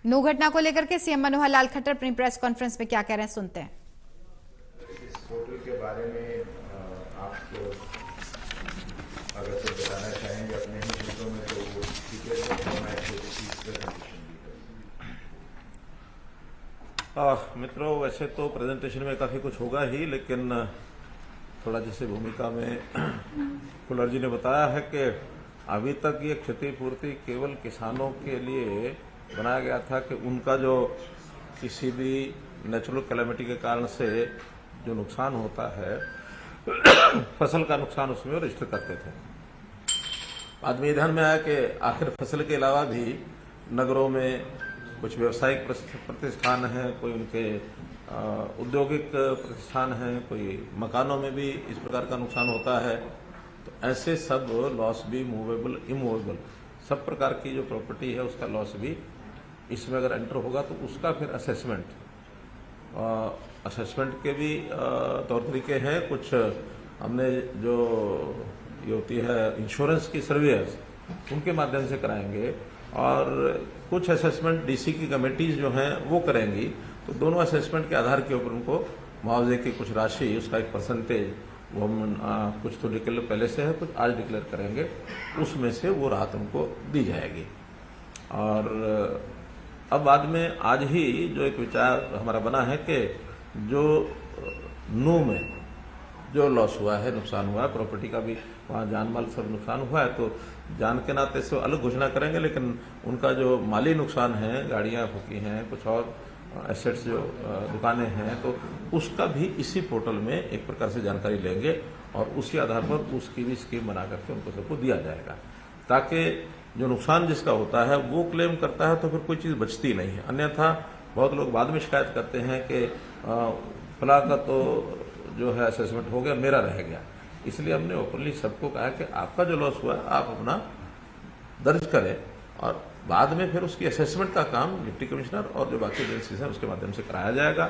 नू घटना को लेकर के सीएम मनोहर लाल खट्टर अपनी प्रेस कॉन्फ्रेंस में क्या कह रहे हैं, सुनते हैं। इस पोर्टल के बारे में आपको अगर तो बताना चाहेंगे अपने ही शब्दों में तो वो ठीक है, तो मैं मित्रों, वैसे तो प्रेजेंटेशन में काफ़ी कुछ होगा ही, लेकिन थोड़ा जैसे भूमिका में कुलर जी ने बताया है कि अभी तक ये क्षतिपूर्ति केवल किसानों के लिए बनाया गया था कि उनका जो किसी भी नेचुरल कैलेमिटी के कारण से जो नुकसान होता है फसल का नुकसान उसमें रजिस्टर करते थे। बाद में ध्यान में आया कि आखिर फसल के अलावा भी नगरों में कुछ व्यावसायिक प्रतिष्ठान हैं, कोई उनके औद्योगिक प्रतिष्ठान हैं, कोई मकानों में भी इस प्रकार का नुकसान होता है। तो ऐसे सब लॉस भी मूवेबल इमूवेबल सब प्रकार की जो प्रॉपर्टी है उसका लॉस भी इसमें अगर एंटर होगा तो उसका फिर असेसमेंट के भी तौर तरीके हैं। कुछ हमने जो ये होती है इंश्योरेंस की सर्विस उनके माध्यम से कराएंगे और कुछ असेसमेंट डीसी की कमेटीज जो हैं वो करेंगी। तो दोनों असेसमेंट के आधार के ऊपर उनको मुआवजे की कुछ राशि, उसका एक परसेंटेज वो हम कुछ तो डिक्लेयर पहले से है, कुछ आज डिक्लेयर करेंगे, उसमें से वो राहत उनको दी जाएगी। और अब बाद में आज ही जो एक विचार हमारा बना है कि जो नू में जो लॉस हुआ है, नुकसान हुआ है, प्रॉपर्टी का भी वहाँ जान माल सब नुकसान हुआ है, तो जान के नाते से अलग घोषणा करेंगे, लेकिन उनका जो माली नुकसान है, गाड़ियाँ फूकी हैं, कुछ और एसेट्स जो दुकानें हैं, तो उसका भी इसी पोर्टल में एक प्रकार से जानकारी लेंगे और उसी आधार पर उसकी भी स्कीम बना करके उनको सबको दिया जाएगा, ताकि जो नुकसान जिसका होता है वो क्लेम करता है तो फिर कोई चीज़ बचती नहीं है। अन्यथा बहुत लोग बाद में शिकायत करते हैं कि फला का तो जो है असेसमेंट हो गया, मेरा रह गया। इसलिए हमने ओपनली सबको कहा कि आपका जो लॉस हुआ है आप अपना दर्ज करें और बाद में फिर उसकी असेसमेंट का काम डिप्टी कमिश्नर और जो बाकी एजेंसीज हैं उसके माध्यम से कराया जाएगा,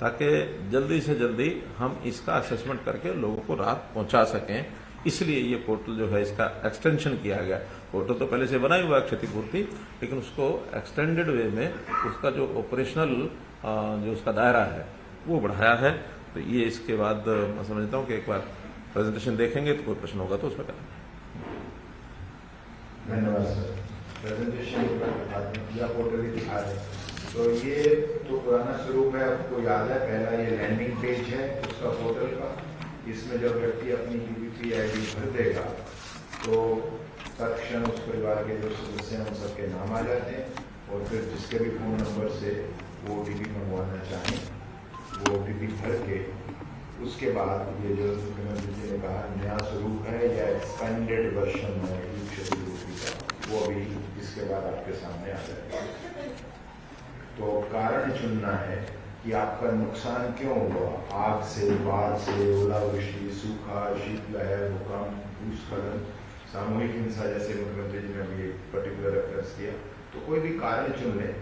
ताकि जल्दी से जल्दी हम इसका असेसमेंट करके लोगों को राहत पहुंचा सकें। इसलिए ये पोर्टल जो है इसका एक्सटेंशन किया गया। पोर्टल तो पहले से बना ही हुआ है क्षतिपूर्ति, लेकिन उसको एक्सटेंडेड वे में उसका जो ऑपरेशनल जो उसका दायरा है वो बढ़ाया है। तो ये इसके बाद मैं समझता हूँ कि एक बार प्रेजेंटेशन देखेंगे तो कोई प्रश्न होगा तो उसमें करेंगे। धन्यवाद सर। प्रेजेंटेशन या पोर्टल ही दिखा रहे हैं, तो ये तो पुराना स्वरूप है, आपको याद है। पहला ये लैंडिंग पेज है उसका पोर्टल का, इसमें जब व्यक्ति अपनी पीपीपी आईडी भर देगा तो तत्क्षण उस परिवार के जो सदस्य हैं उन सबके नाम आ जाते हैं और फिर जिसके भी फोन नंबर से वो ओटीपी मंगवाना चाहें वो ओटीपी भर के उसके बाद ये जो मुख्यमंत्री जी ने कहा नया स्वरूप है या एक्सपेंडेड वर्जन है क्षतिपूर्ति का, वो अभी इसके बाद आपके सामने आ जाएगा। तो कारण चुनना है कि आपका नुकसान क्यों हुआ, आग से, बाढ़ से, ओलावृष्टि, सूखा, शीतलहर, भूकंप, भूस्खलन, सामूहिक हिंसा, जैसे मुख्यमंत्री जी ने अभी एक पर्टिकुलर रेफरेंस दिया। तो कोई भी कारण चुन ले,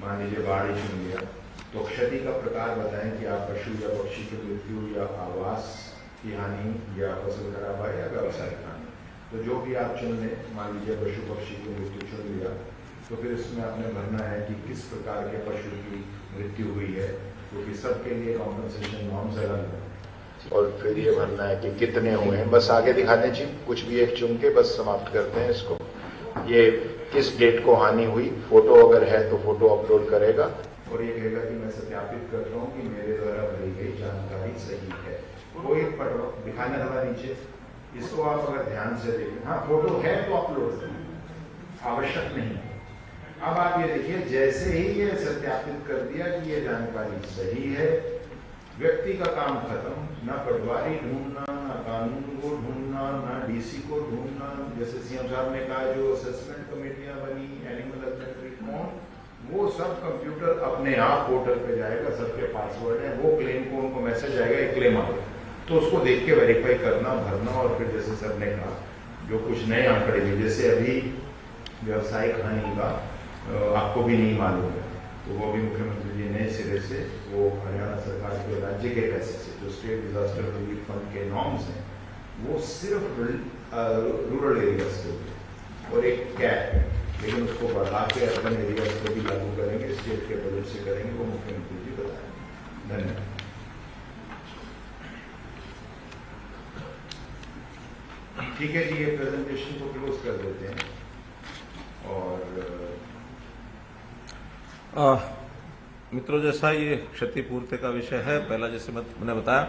मान लीजिए बाढ़ ही चुन लिया, तो क्षति का प्रकार बताएं कि आप पशु या पक्षी की मृत्यु या आवास की हानि या फसल खराबा या व्यावसायिक हानि। तो जो भी आप चुन लें, मान लीजिए पशु पक्षी की मृत्यु चुन लिया, तो फिर इसमें आपने भरना है कि किस प्रकार के पशु की मृत्यु हुई है, क्योंकि सबके लिए कॉम्पनसेशन नॉर्म्स अलग है। और फिर ये भरना है कि कितने हुए हैं। बस आगे दिखाने चाहिए, कुछ भी एक चुन के बस समाप्त करते हैं इसको। ये किस डेट को हानि हुई, फोटो अगर है तो फोटो अपलोड करेगा और ये कहेगा कि मैं सत्यापित करता हूँ कि मेरे द्वारा भरी गई जानकारी सही है। कोई पढ़ो दिखाने वाला नीचे, इसको आप अगर ध्यान से देखें, हाँ फोटो है तो अपलोड करें, आवश्यक नहीं। अब आप ये देखिए, जैसे ही ये सत्यापित कर दिया कि ये जानकारी सही है, व्यक्ति का काम खत्म। ना पटवारी ढूंढना, ना कानून को ढूंढना, ना डीसी को ढूंढना। जैसे सीएम साहब ने कहा जो असेसमेंट कमेटियां बनी, एनिमल हस्बेंड्री कौन, वो सब कंप्यूटर अपने आप पोर्टल पे जाएगा, सबके पासवर्ड है, वो क्लेम को उनको मैसेज आएगा, एक क्लेम आ गया, तो उसको देख के वेरीफाई करना, भरना। और फिर जैसे सर ने कहा जो कुछ नए आंकड़े भी, जैसे अभी व्यावसायिक हानि का आपको भी नहीं मालूम है, तो वो भी मुख्यमंत्री जी नए सिरे से वो हरियाणा सरकार के राज्य के पैसे से जो स्टेट डिजास्टर रिलीफ फंड के नॉर्म्स हैं वो सिर्फ रूरल एरियाज के लिए और एक कैप है, लेकिन उसको बढ़ा के अर्बन एरियाज को भी जल्द से करेंगे, वो मुख्यमंत्री जी बताएंगे। धन्यवाद। ठीक है जी, ये प्रेजेंटेशन को क्लोज कर देते हैं। और मित्रों, जैसा ये क्षतिपूर्ति का विषय है, पहला जैसे मैंने बताया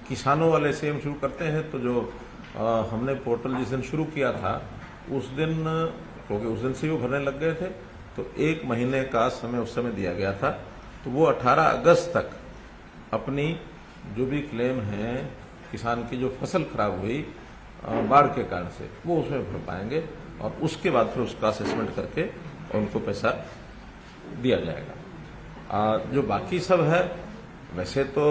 किसानों वाले से हम शुरू करते हैं। तो जो हमने पोर्टल जिस दिन शुरू किया था उस दिन, क्योंकि उस दिन से वो भरने लग गए थे, तो 1 महीने का समय उस समय दिया गया था। तो वो 18 अगस्त तक अपनी जो भी क्लेम है किसान की जो फसल खराब हुई बाढ़ के कारण से, वो उसमें भर पाएंगे और उसके बाद फिर उसका असेसमेंट करके उनको पैसा दिया जाएगा। जो बाकी सब है, वैसे तो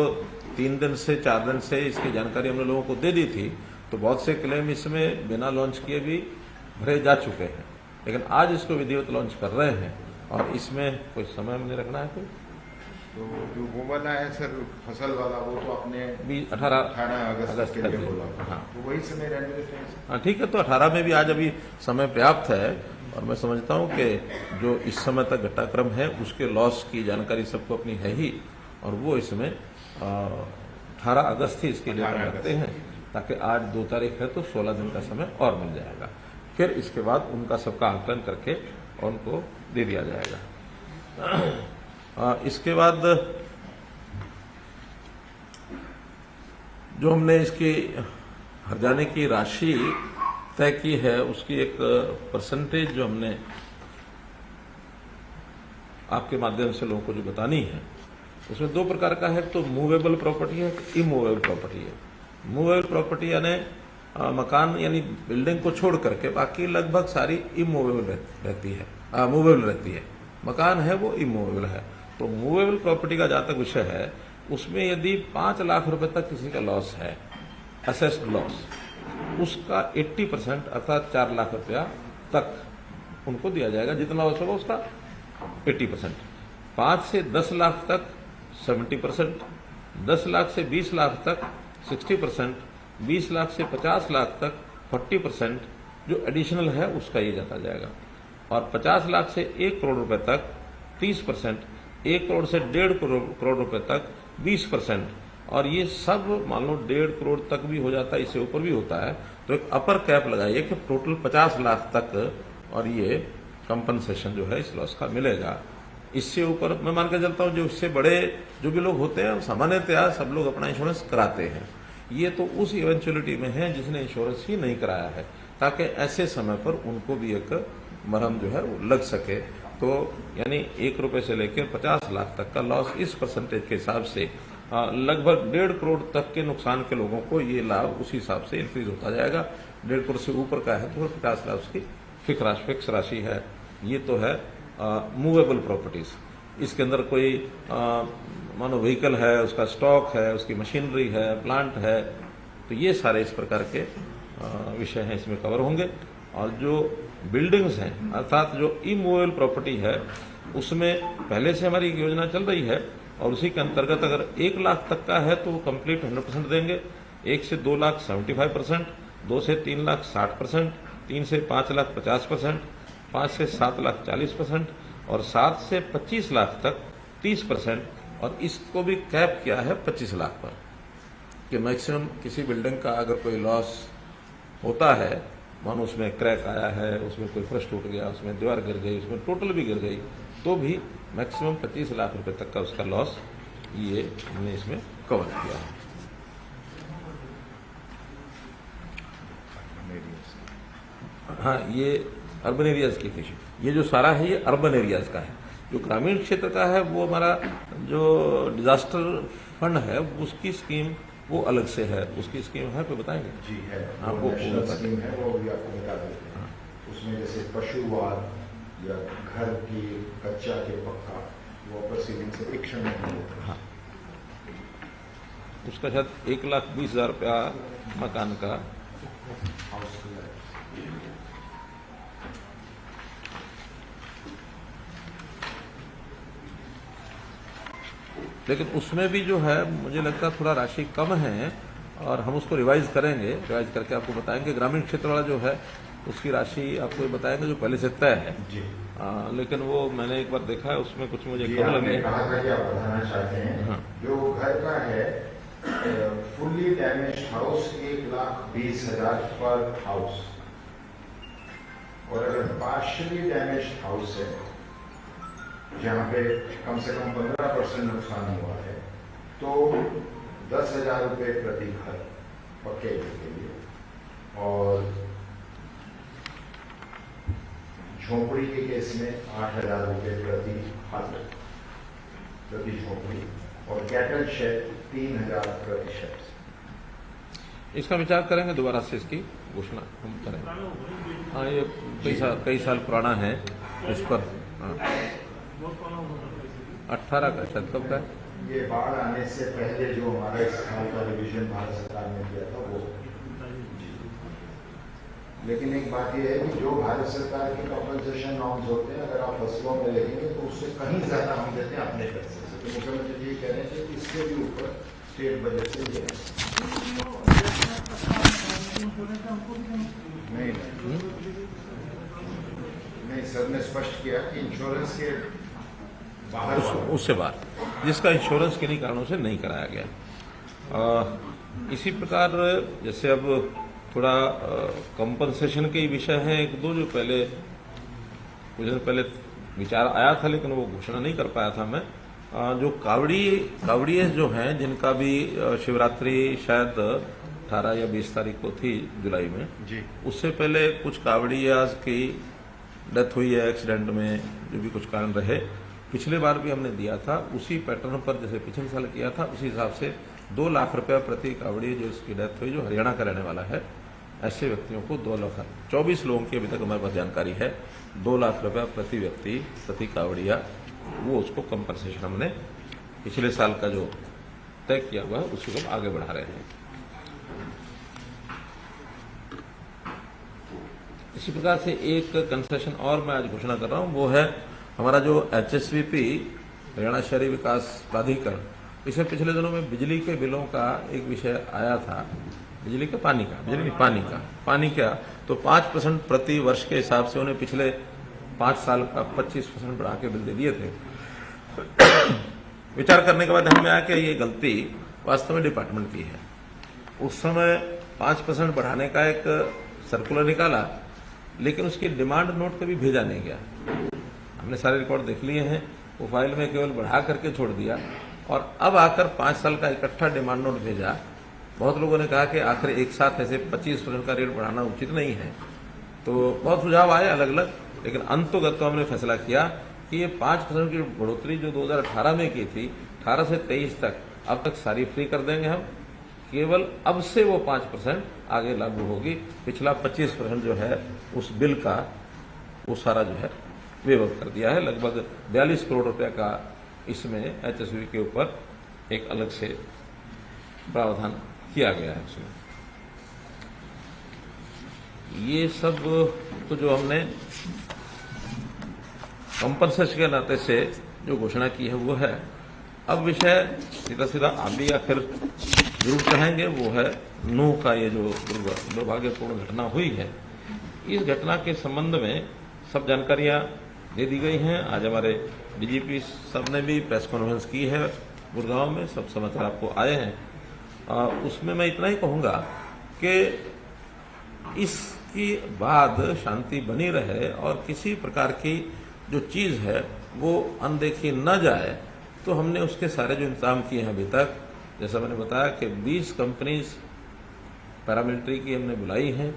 3 दिन से 4 दिन से इसकी जानकारी हमने लोगों को दे दी थी, तो बहुत से क्लेम इसमें बिना लॉन्च किए भी भरे जा चुके हैं, लेकिन आज इसको विधिवत लॉन्च कर रहे हैं और इसमें कोई समय नहीं रखना है। कोई तो जो वो वाला है सर, फसल वाला, वो तो आपने 18 अगस्त के लिए बोला। हाँ, तो वही समय रहने देते हैं। हाँ ठीक है। तो 18 में भी आज अभी समय पर्याप्त है और मैं समझता हूं कि जो इस समय तक घटनाक्रम है उसके लॉस की जानकारी सबको अपनी है ही, और वो इसमें 18 अगस्त ही इसके लिए रखते हैं, ताकि आज 2 तारीख है तो 16 दिन का समय और मिल जाएगा। फिर इसके बाद उनका सबका आकलन करके उनको दे दिया जाएगा। इसके बाद जो हमने इसकी हर्जाने की राशि तय की है, उसकी एक परसेंटेज जो हमने आपके माध्यम से लोगों को जो बतानी है, उसमें 2 प्रकार का है। तो मूवेबल प्रॉपर्टी है, इमूवेबल प्रॉपर्टी है। मूवेबल प्रॉपर्टी यानी मकान यानी बिल्डिंग को छोड़ करके बाकी लगभग सारी इमूवेबल रहती है, मूवेबल रहती है। मकान है वो इमूवेबल है। तो मूवेबल प्रॉपर्टी का जहां तक विषय है, उसमें यदि 5 लाख रुपए तक किसी का लॉस है, असेस्ड लॉस, उसका 80% अर्थात 4 लाख रुपया तक उनको दिया जाएगा। जितना लॉस होगा उसका 80%। 5 से 10 लाख तक 70%, 10 लाख से 20 लाख तक 60%, 20 लाख से 50 लाख तक 40% जो एडिशनल है उसका ये जाता जाएगा, और 50 लाख से 1 करोड़ रुपए तक 30%, 1 करोड़ से 1.5 करोड़ रुपए तक 20%, और ये सब मान लो 1.5 करोड़ तक भी हो जाता है, इससे ऊपर भी होता है। तो एक अपर कैप लगाइए कि टोटल 50 लाख तक, और ये कंपनसेशन जो है इस लॉस का मिलेगा। इससे ऊपर मैं मान के चलता हूं जो इससे बड़े जो भी लोग होते हैं, सामान्यतया सब लोग अपना इंश्योरेंस कराते हैं। ये तो उस इवेंचुअलिटी में है जिसने इंश्योरेंस ही नहीं कराया है, ताकि ऐसे समय पर उनको भी एक मरहम जो है वो लग सके। तो यानी 1 रुपए से लेकर 50 लाख तक का लॉस इस परसेंटेज के हिसाब से लगभग 1.5 करोड़ तक के नुकसान के लोगों को ये लाभ उसी हिसाब से इंक्रीज होता जाएगा। 1.5 करोड़ से ऊपर का है तो 50 लाख की फिक्स राशि है। ये तो है मूवेबल प्रॉपर्टीज। इसके अंदर कोई मानो व्हीकल है, उसका स्टॉक है, उसकी मशीनरी है, प्लांट है, तो ये सारे इस प्रकार के विषय हैं इसमें कवर होंगे। और जो बिल्डिंग्स हैं अर्थात जो इमूवेबल प्रॉपर्टी है, उसमें पहले से हमारी योजना चल रही है, और उसी के अंतर्गत अगर 1 लाख तक का है तो वो कंप्लीट 100% देंगे, 1 से 2 लाख 75%, 2 से 3 लाख 60%, 3 से 5 लाख 50%, 5 से 7 लाख 40%, और 7 से 25 लाख तक 30%, और इसको भी कैप किया है 25 लाख पर कि मैक्सिमम किसी बिल्डिंग का अगर कोई लॉस होता है, मानो उसमें क्रैक आया है, उसमें कोई फर्श टूट गया, उसमें दीवार गिर गई, उसमें टोटल भी गिर गई, तो भी मैक्सिमम 25 लाख रुपए तक का उसका लॉस ये हमने इसमें कवर किया है। हाँ, ये अर्बन एरियाज की किसी, ये जो सारा है ये अर्बन एरियाज का है। जो ग्रामीण क्षेत्र का है वो हमारा जो डिजास्टर फंड है उसकी स्कीम वो अलग से है, उसकी स्कीम है तो बताएंगे। जी है, हाँ, वो स्कीम है, वो भी आपको बता देते हैं। उसमें जैसे पशुवाद या घर की कच्चा के पक्का, वो ऊपर सीलिंग से फिक्शन में होता है। हाँ, उसका शायद 1,20,000 रुपया मकान का। हाउस लेकिन उसमें भी जो है मुझे लगता है थोड़ा राशि कम है, और हम उसको रिवाइज करेंगे, रिवाइज करके आपको बताएंगे। ग्रामीण क्षेत्र वाला जो है उसकी राशि आपको ये बताएंगे जो पहले से तय है। जी लेकिन वो मैंने एक बार देखा है, उसमें कुछ मुझे जी कम आपने लगे। कहा था कि आप बताना चाहते हैं। हाँ। जो घर का है फुल्ली डैमेज हाउस 1,20,000 पर हाउस, और अगर पार्शियली डैमेज हाउस है जहाँ पे कम से कम 15% नुकसान हुआ है तो 10,000 रुपये प्रति घर पक्के के लिए, और झोपड़ी के केस में 8,000 रुपये प्रति हट प्रति झोपड़ी, और कैटल शेड 3,000 प्रति शेड। इसका विचार करेंगे, दोबारा से इसकी घोषणा हम करेंगे। हाँ, ये कई साल पुराना है इस पर। 18 का शायद, कब का है? ये बाढ़ आने से पहले जो हमारा इस साल का रिवीजन भारत सरकार ने किया था वो। लेकिन एक बात यह है कि जो भारत सरकार के कंपनसेशन नॉर्म्स होते हैं, अगर आप फसलों में देखेंगे तो उससे कहीं ज्यादा हम देते हैं अपने पैसे से। तो मुख्यमंत्री जी कह रहे हैं कि इससे भी ऊपर स्टेट बजट से ये नहीं सर ने स्पष्ट किया कि इंश्योरेंस के बाहर उससे बाहर, जिसका इंश्योरेंस किन्हीं कारणों से नहीं कराया गया। इसी प्रकार जैसे अब थोड़ा कंपनसेशन के विषय है एक दो, जो पहले कुछ दिन पहले विचार आया था लेकिन वो घोषणा नहीं कर पाया था मैं। जो कावड़िए जो हैं जिनका भी शिवरात्रि शायद 18 या 20 तारीख को थी जुलाई में जी, उससे पहले कुछ कावड़ियाज की डेथ हुई है एक्सीडेंट में, जो भी कुछ कारण रहे। पिछले बार भी हमने दिया था उसी पैटर्न पर जैसे पिछले साल किया था, उसी हिसाब से 2 लाख रुपया प्रति कावड़ी जो इसकी डेथ हुई, जो हरियाणा का रहने वाला है, ऐसे व्यक्तियों को 2 लाख 24 लोगों की अभी तक हमारे पास जानकारी है, 2 लाख रुपया प्रति व्यक्ति प्रति कावड़िया, वो उसको कंपनसेशन हमने पिछले साल का जो तय किया हुआ है उसी को आगे बढ़ा रहे हैं। इसी प्रकार से एक कंसेशन और मैं आज घोषणा कर रहा हूं, वो है हमारा जो HSVP हरियाणा शहरी विकास प्राधिकरण, इसे पिछले दिनों में बिजली के बिलों का एक विषय आया था, बिजली का पानी का तो 5% प्रति वर्ष के हिसाब से उन्हें पिछले 5 साल का 25% बढ़ा के बिल दे दिए थे। विचार करने के बाद हमें आया कि ये गलती वास्तव में डिपार्टमेंट की है। उस समय 5% बढ़ाने का एक सर्कुलर निकाला, लेकिन उसकी डिमांड नोट कभी भेजा नहीं गया। हमने सारे रिकॉर्ड देख लिए हैं, वो फाइल में केवल बढ़ा करके छोड़ दिया, और अब आकर 5 साल का इकट्ठा डिमांड नोट भेजा। बहुत लोगों ने कहा कि आखिर एक साथ ऐसे 25% का रेट बढ़ाना उचित नहीं है, तो बहुत सुझाव आए अलग अलग, लेकिन अंतोगत तो हमने फैसला किया कि ये 5% की बढ़ोतरी जो 2018 में की थी, 18 से 23 तक, अब तक सारी फ्री कर देंगे हम। केवल अब से वो 5% आगे लागू होगी, पिछला 25% जो है उस बिल का वो सारा जो है वेव कर दिया है। लगभग 42 करोड़ रुपए का इसमें HSV के ऊपर एक अलग से प्रावधान किया गया है उसमें। ये सब तो जो हमने कंपनसेशन के नाते से जो घोषणा की है वो है। अब विषय सीधा सीधा आगे या फिर जरूर चाहेंगे वो है नूह का ये जो दुर्भाग्यपूर्ण घटना हुई है। इस घटना के संबंध में सब जानकारियां दे दी गई हैं। आज हमारे DGP साहब ने भी प्रेस कॉन्फ्रेंस की है गुड़गांव में, सब समाचार आपको आए हैं। उसमें मैं इतना ही कहूंगा कि इसके बाद शांति बनी रहे और किसी प्रकार की जो चीज है वो अनदेखी न जाए, तो हमने उसके सारे जो इंतजाम किए हैं अभी तक, जैसा मैंने बताया कि 20 कंपनीज पैरामिलिट्री की हमने बुलाई हैं,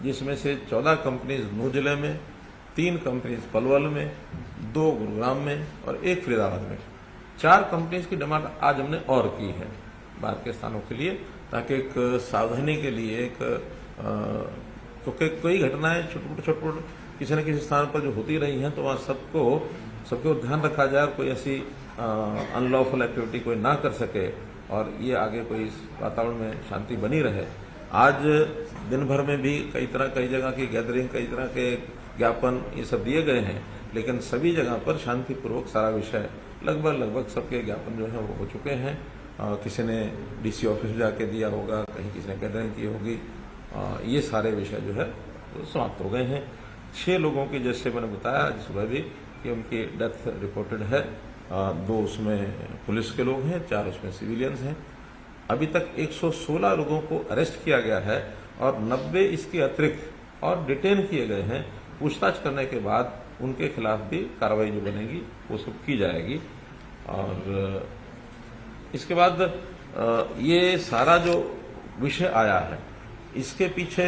जिसमें से 14 कंपनीज नूह जिले में, 3 कंपनीज पलवल में, 2 गुरुग्राम में और 1 फरीदाबाद में। 4 कंपनीज की डिमांड आज हमने और की है बाहर के स्थानों के लिए, ताकि एक सावधानी के लिए क्योंकि कोई घटनाएं छोट किसी न किसी स्थान पर जो होती रही हैं, तो वहाँ सबको ध्यान रखा जाए, कोई ऐसी अनलॉफुल एक्टिविटी कोई ना कर सके और ये आगे कोई इस वातावरण में शांति बनी रहे। आज दिन भर में भी कई जगह की गैदरिंग, कई तरह के ज्ञापन ये सब दिए गए हैं, लेकिन सभी जगह पर शांतिपूर्वक सारा विषय लगभग सबके ज्ञापन जो है वो हो चुके हैं। किसी ने DC ऑफिस जाके दिया होगा, कहीं किसी ने गैदरिंग की होगी, ये सारे विषय जो है समाप्त हो गए हैं। 6 लोगों की, जैसे मैंने बताया आज सुबह भी, कि उनकी डेथ रिपोर्टेड है। 2 उसमें पुलिस के लोग हैं, 4 उसमें सिविलियंस हैं। अभी तक 116 लोगों को अरेस्ट किया गया है और 90 इसके अतिरिक्त और डिटेन किए गए हैं। पूछताछ करने के बाद उनके खिलाफ भी कार्रवाई जो बनेगी वो सब की जाएगी। और इसके बाद ये सारा जो विषय आया है, इसके पीछे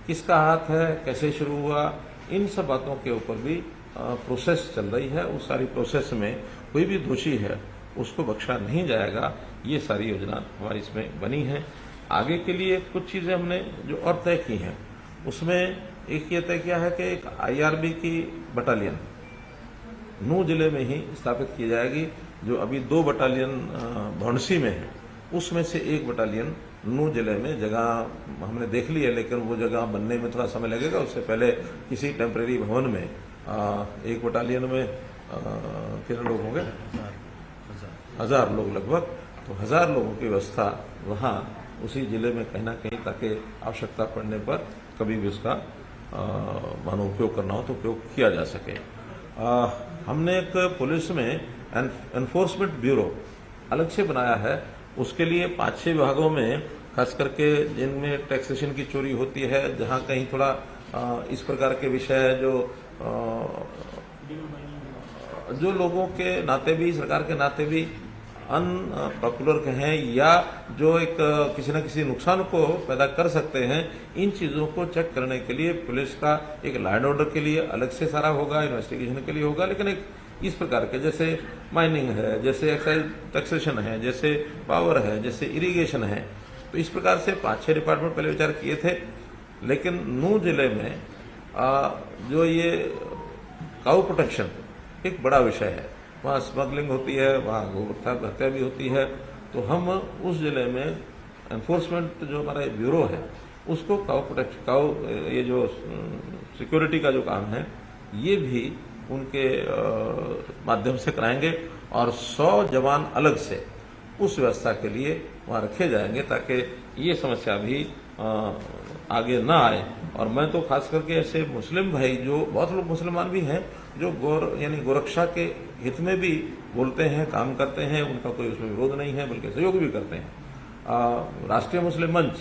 किसका हाथ है, कैसे शुरू हुआ, इन सब बातों के ऊपर भी प्रोसेस चल रही है। उस सारी प्रोसेस में कोई भी दोषी है उसको बख्शा नहीं जाएगा। ये सारी योजना हमारी इसमें बनी है। आगे के लिए कुछ चीजें हमने जो और तय की हैं, उसमें एक ये तय किया है कि एक IRB की बटालियन नूह जिले में ही स्थापित की जाएगी। जो अभी 2 बटालियन भौंडसी में है, उसमें से एक बटालियन नूह जिले में जगह हमने देख ली है, लेकिन वो जगह बनने में थोड़ा समय लगेगा। उससे पहले किसी टेम्परेरी भवन में एक बटालियन में कितने लोग होंगे, 1000 लोग लगभग। तो 1000 लोगों की व्यवस्था वहाँ उसी जिले में कहीं ना कहीं, ताकि आवश्यकता पड़ने पर कभी भी उसका मानो उपयोग करना हो तो उपयोग किया जा सके। हमने एक पुलिस में एनफोर्समेंट ब्यूरो अलग से बनाया है। उसके लिए 5-6 विभागों में, खास करके जिनमें टैक्सेशन की चोरी होती है, जहां कहीं थोड़ा इस प्रकार के विषय जो लोगों के नाते भी, सरकार के नाते भी अनपॉपुलर कहें, या जो एक किसी न किसी नुकसान को पैदा कर सकते हैं, इन चीजों को चेक करने के लिए पुलिस का एक लॉ एंड ऑर्डर के लिए अलग से सारा होगा, इन्वेस्टिगेशन के लिए होगा। लेकिन एक इस प्रकार के, जैसे माइनिंग है, जैसे एक्साइज टैक्सेशन है, जैसे पावर है, जैसे इरिगेशन है, तो इस प्रकार से 5-6 डिपार्टमेंट पहले विचार किए थे। लेकिन नूह जिले में जो ये काऊ प्रोटेक्शन एक बड़ा विषय है, वहाँ स्मगलिंग होती है, वहाँ गोवत्था हत्या भी होती है। तो हम उस जिले में एनफोर्समेंट जो हमारा ब्यूरो है, उसको काऊ ये जो सिक्योरिटी का जो काम है, ये भी उनके माध्यम से कराएंगे। और 100 जवान अलग से उस व्यवस्था के लिए वहाँ रखे जाएंगे, ताकि ये समस्या भी आगे ना आए। और मैं तो खास करके ऐसे मुस्लिम भाई, जो बहुत लोग मुसलमान भी हैं, जो यानी गोरक्षा के हित में भी बोलते हैं, काम करते हैं, उनका कोई उसमें विरोध नहीं है, बल्कि सहयोग भी करते हैं। राष्ट्रीय मुस्लिम मंच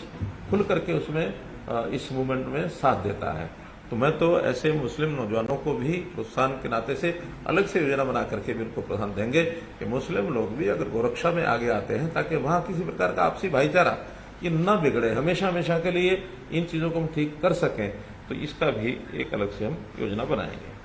खुल करके उसमें इस मूवमेंट में साथ देता है। तो मैं तो ऐसे मुस्लिम नौजवानों को भी प्रोत्साहन के नाते से अलग से योजना बना करके भी उनको प्रोत्साहन देंगे कि मुस्लिम लोग भी अगर गोरक्षा में आगे आते हैं, ताकि वहां किसी प्रकार का आपसी भाईचारा ये न बिगड़े, हमेशा हमेशा के लिए इन चीजों को हम ठीक कर सकें। तो इसका भी एक अलग से हम योजना बनाएंगे।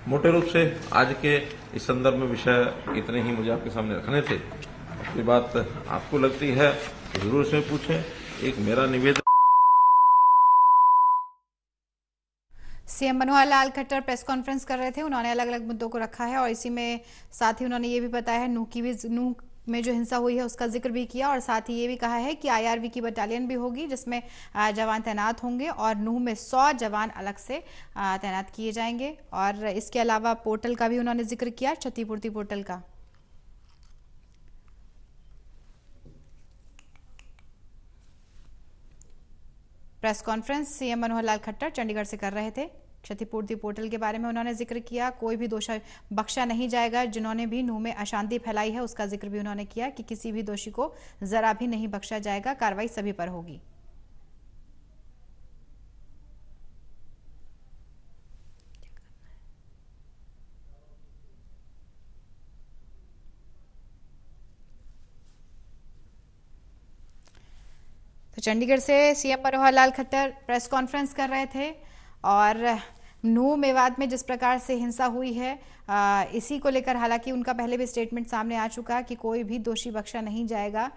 मोटे रूप से आज के इस संदर्भ में विषय इतने ही मुझे आपके सामने रखने थे। कोई बात आपको लगती है तो जरूर इसमें पूछें। एक मेरा निवेदन, CM Manohar Lal Khattar press conference कर रहे थे। उन्होंने अलग अलग मुद्दों को रखा है और इसी में साथ ही उन्होंने ये भी बताया है, नूह में जो हिंसा हुई है उसका जिक्र भी किया, और साथ ही ये भी कहा है कि IRB की बटालियन भी होगी जिसमें जवान तैनात होंगे, और नूह में 100 जवान अलग से तैनात किए जाएंगे। और इसके अलावा पोर्टल का भी उन्होंने जिक्र किया, क्षतिपूर्ति पोर्टल का। Press conference CM Manohar Lal Khattar Chandigarh से कर रहे थे। क्षतिपूर्ति पोर्टल के बारे में उन्होंने जिक्र किया, कोई भी दोषी बख्शा नहीं जाएगा। जिन्होंने भी नूह में अशांति फैलाई है उसका जिक्र भी उन्होंने किया कि किसी भी दोषी को जरा भी नहीं बख्शा जाएगा, कार्रवाई सभी पर होगी। तो चंडीगढ़ से CM Manohar Lal Khattar press conference कर रहे थे, और नूह मेवात में जिस प्रकार से हिंसा हुई है, इसी को लेकर हालांकि उनका पहले भी स्टेटमेंट सामने आ चुका कि कोई भी दोषी बख्शा नहीं जाएगा।